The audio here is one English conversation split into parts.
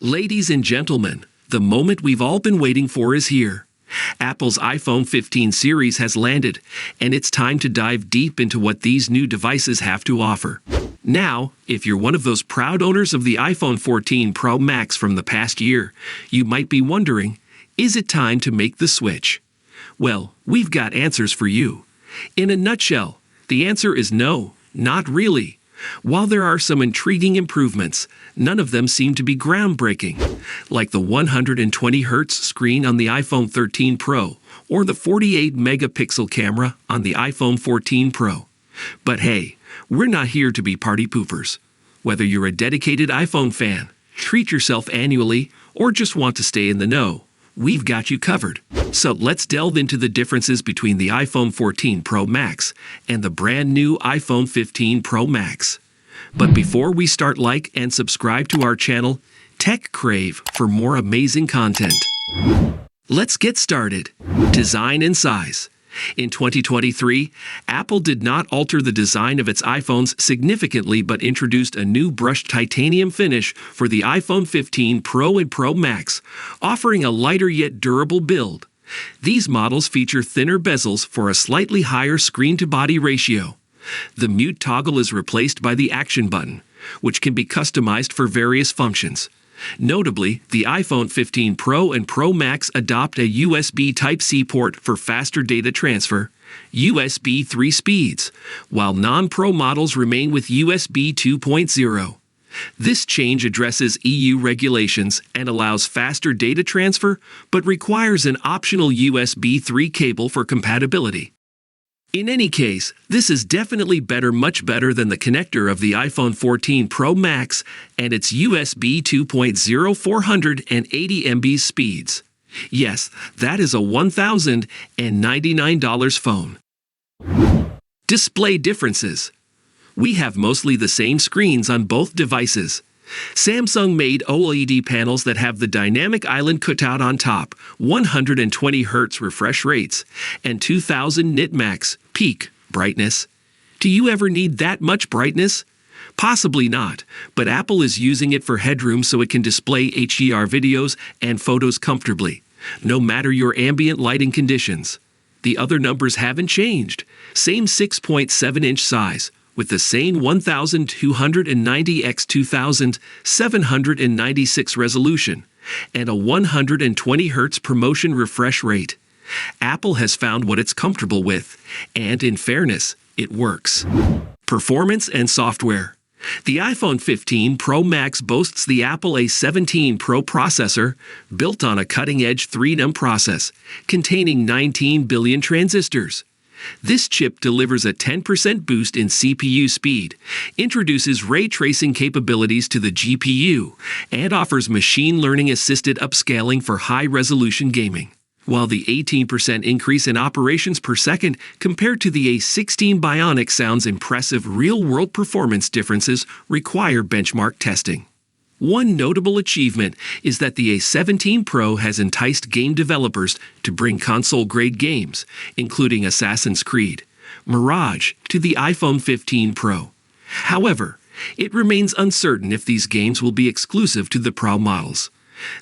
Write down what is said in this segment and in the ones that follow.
Ladies and gentlemen, the moment we've all been waiting for is here. Apple's iPhone 15 series has landed, and it's time to dive deep into what these new devices have to offer. Now, if you're one of those proud owners of the iPhone 14 Pro Max from the past year, you might be wondering, is it time to make the switch? Well, we've got answers for you. In a nutshell, the answer is no, not really. While there are some intriguing improvements, none of them seem to be groundbreaking, like the 120Hz screen on the iPhone 13 Pro or the 48-megapixel camera on the iPhone 14 Pro. But hey, we're not here to be party poopers. Whether you're a dedicated iPhone fan, treat yourself annually, or just want to stay in the know, we've got you covered. So let's delve into the differences between the iPhone 14 Pro Max and the brand new iPhone 15 Pro Max. But before we start, like and subscribe to our channel, Tech Crave, for more amazing content. Let's get started. Design and size. In 2023, Apple did not alter the design of its iPhones significantly but introduced a new brushed titanium finish for the iPhone 15 Pro and Pro Max, offering a lighter yet durable build. These models feature thinner bezels for a slightly higher screen-to-body ratio. The mute toggle is replaced by the action button, which can be customized for various functions. Notably, the iPhone 15 Pro and Pro Max adopt a USB Type-C port for faster data transfer, USB 3 speeds, while non-Pro models remain with USB 2.0. This change addresses EU regulations and allows faster data transfer, but requires an optional USB 3 cable for compatibility. In any case, this is definitely much better than the connector of the iPhone 14 Pro Max and its USB 2.0 480 MB speeds. Yes, that is a $1,099 phone. Display differences. We have mostly the same screens on both devices. Samsung made OLED panels that have the dynamic island cutout on top, 120Hz refresh rates, and 2000 nit max peak brightness. Do you ever need that much brightness? Possibly not, but Apple is using it for headroom so it can display HDR videos and photos comfortably, no matter your ambient lighting conditions. The other numbers haven't changed. Same 6.7-inch size, with the same 1290 x 2796 resolution and a 120Hz ProMotion refresh rate. Apple has found what it's comfortable with, and in fairness, it works. Performance and software. The iPhone 15 Pro Max boasts the Apple A17 Pro processor, built on a cutting-edge 3nm process, containing 19 billion transistors. This chip delivers a 10% boost in CPU speed, introduces ray tracing capabilities to the GPU, and offers machine learning-assisted upscaling for high-resolution gaming. While the 18% increase in operations per second compared to the A16 Bionic sounds impressive, real-world performance differences require benchmark testing. One notable achievement is that the A17 Pro has enticed game developers to bring console-grade games, including Assassin's Creed, Mirage, to the iPhone 15 Pro. However, it remains uncertain if these games will be exclusive to the Pro models.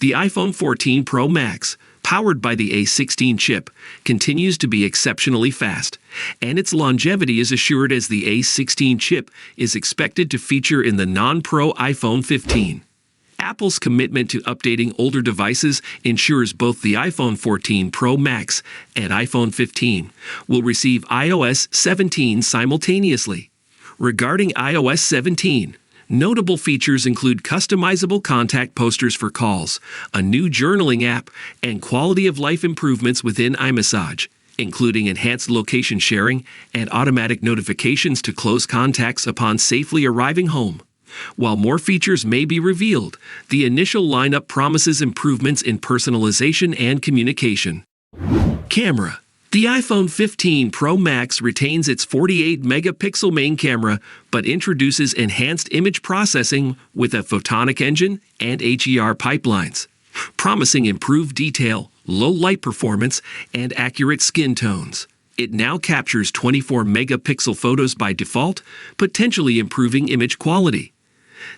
The iPhone 14 Pro Max, powered by the A16 chip, continues to be exceptionally fast, and its longevity is assured as the A16 chip is expected to feature in the non-Pro iPhone 15. Apple's commitment to updating older devices ensures both the iPhone 14 Pro Max and iPhone 15 will receive iOS 17 simultaneously. Regarding iOS 17, notable features include customizable contact posters for calls, a new journaling app, and quality-of-life improvements within iMessage, including enhanced location sharing and automatic notifications to close contacts upon safely arriving home. While more features may be revealed, the initial lineup promises improvements in personalization and communication. Camera. The iPhone 15 Pro Max retains its 48-megapixel main camera, but introduces enhanced image processing with a photonic engine and HDR pipelines, promising improved detail, low light performance, and accurate skin tones. It now captures 24-megapixel photos by default, potentially improving image quality.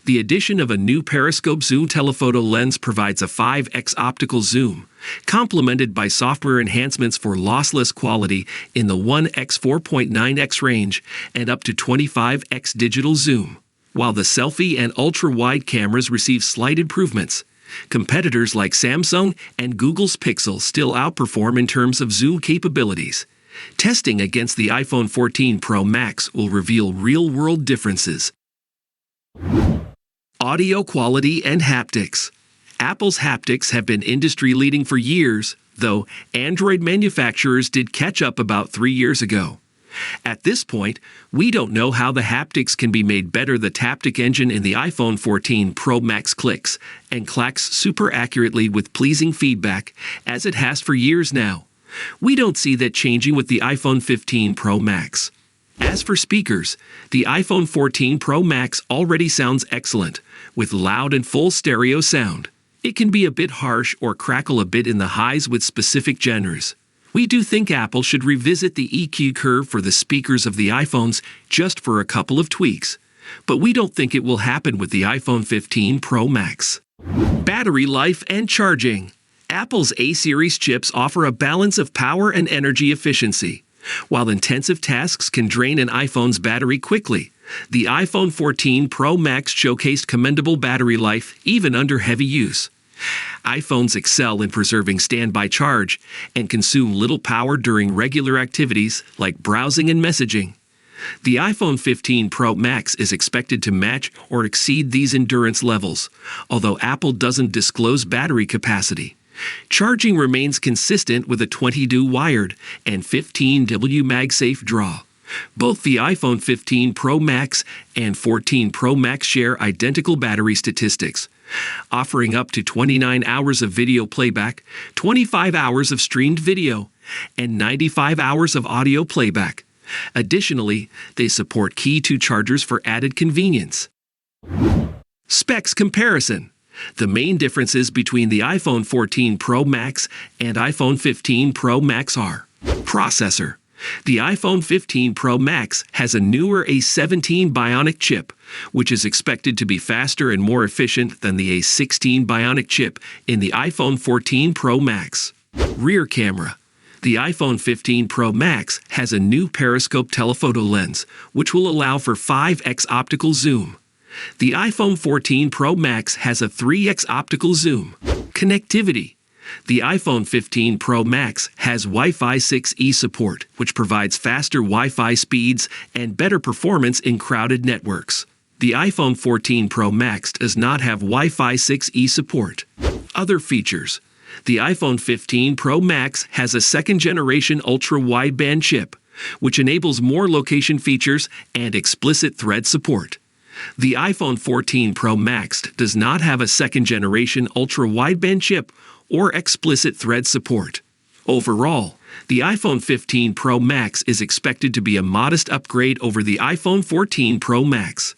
The addition of a new periscope zoom telephoto lens provides a 5x optical zoom, complemented by software enhancements for lossless quality in the 1x 4.9x range and up to 25x digital zoom. While the selfie and ultra-wide cameras receive slight improvements, competitors like Samsung and Google's Pixel still outperform in terms of zoom capabilities. Testing against the iPhone 14 Pro Max will reveal real-world differences. Audio quality and haptics. Apple's haptics have been industry-leading for years, though Android manufacturers did catch up about 3 years ago. At this point, we don't know how the haptics can be made better. The Taptic engine in the iPhone 14 Pro Max clicks and clacks super accurately with pleasing feedback, as it has for years now. We don't see that changing with the iPhone 15 Pro Max. As for speakers, the iPhone 14 Pro Max already sounds excellent, with loud and full stereo sound. It can be a bit harsh or crackle a bit in the highs with specific genres. We do think Apple should revisit the EQ curve for the speakers of the iPhones just for a couple of tweaks, but we don't think it will happen with the iPhone 15 Pro Max. Battery life and charging. Apple's A-series chips offer a balance of power and energy efficiency. While intensive tasks can drain an iPhone's battery quickly, the iPhone 14 Pro Max showcased commendable battery life even under heavy use. iPhones excel in preserving standby charge and consume little power during regular activities like browsing and messaging. The iPhone 15 Pro Max is expected to match or exceed these endurance levels, although Apple doesn't disclose battery capacity. Charging remains consistent with a 20W wired and 15W MagSafe draw. Both the iPhone 15 Pro Max and 14 Pro Max share identical battery statistics, offering up to 29 hours of video playback, 25 hours of streamed video, and 95 hours of audio playback. Additionally, they support Key 2 chargers for added convenience. Specs comparison. The main differences between the iPhone 14 Pro Max and iPhone 15 Pro Max are: processor. The iPhone 15 Pro Max has a newer A17 Bionic chip, which is expected to be faster and more efficient than the A16 Bionic chip in the iPhone 14 Pro Max. Rear camera. The iPhone 15 Pro Max has a new periscope telephoto lens, which will allow for 5x optical zoom. The iPhone 14 Pro Max has a 3x optical zoom. Connectivity. The iPhone 15 Pro Max has Wi-Fi 6E support, which provides faster Wi-Fi speeds and better performance in crowded networks. The iPhone 14 Pro Max does not have Wi-Fi 6E support. Other features. The iPhone 15 Pro Max has a second-generation ultra-wideband chip, which enables more location features and explicit thread support. The iPhone 14 Pro Max does not have a second-generation ultra-wideband chip or explicit thread support. Overall, the iPhone 15 Pro Max is expected to be a modest upgrade over the iPhone 14 Pro Max.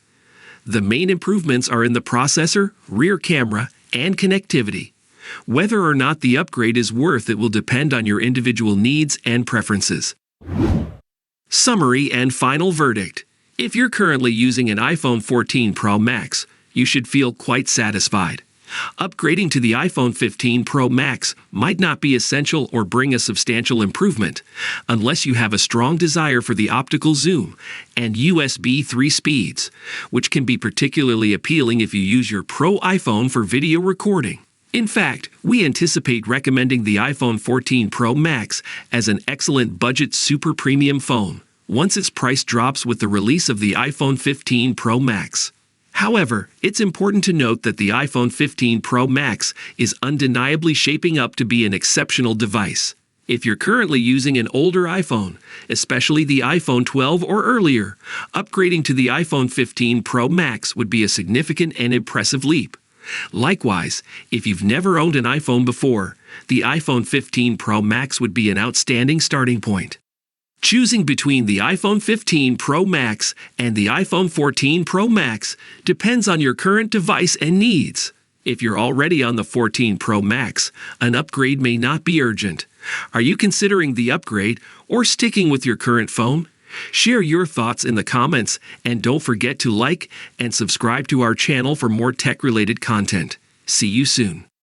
The main improvements are in the processor, rear camera, and connectivity. Whether or not the upgrade is worth it will depend on your individual needs and preferences. Summary and final verdict. If you're currently using an iPhone 14 Pro Max, you should feel quite satisfied. Upgrading to the iPhone 15 Pro Max might not be essential or bring a substantial improvement, unless you have a strong desire for the optical zoom and USB 3 speeds, which can be particularly appealing if you use your Pro iPhone for video recording. In fact, we anticipate recommending the iPhone 14 Pro Max as an excellent budget super premium phone once its price drops with the release of the iPhone 15 Pro Max. However, it's important to note that the iPhone 15 Pro Max is undeniably shaping up to be an exceptional device. If you're currently using an older iPhone, especially the iPhone 12 or earlier, upgrading to the iPhone 15 Pro Max would be a significant and impressive leap. Likewise, if you've never owned an iPhone before, the iPhone 15 Pro Max would be an outstanding starting point. Choosing between the iPhone 15 Pro Max and the iPhone 14 Pro Max depends on your current device and needs. If you're already on the 14 Pro Max, an upgrade may not be urgent. Are you considering the upgrade or sticking with your current phone? Share your thoughts in the comments, and don't forget to like and subscribe to our channel for more tech-related content. See you soon.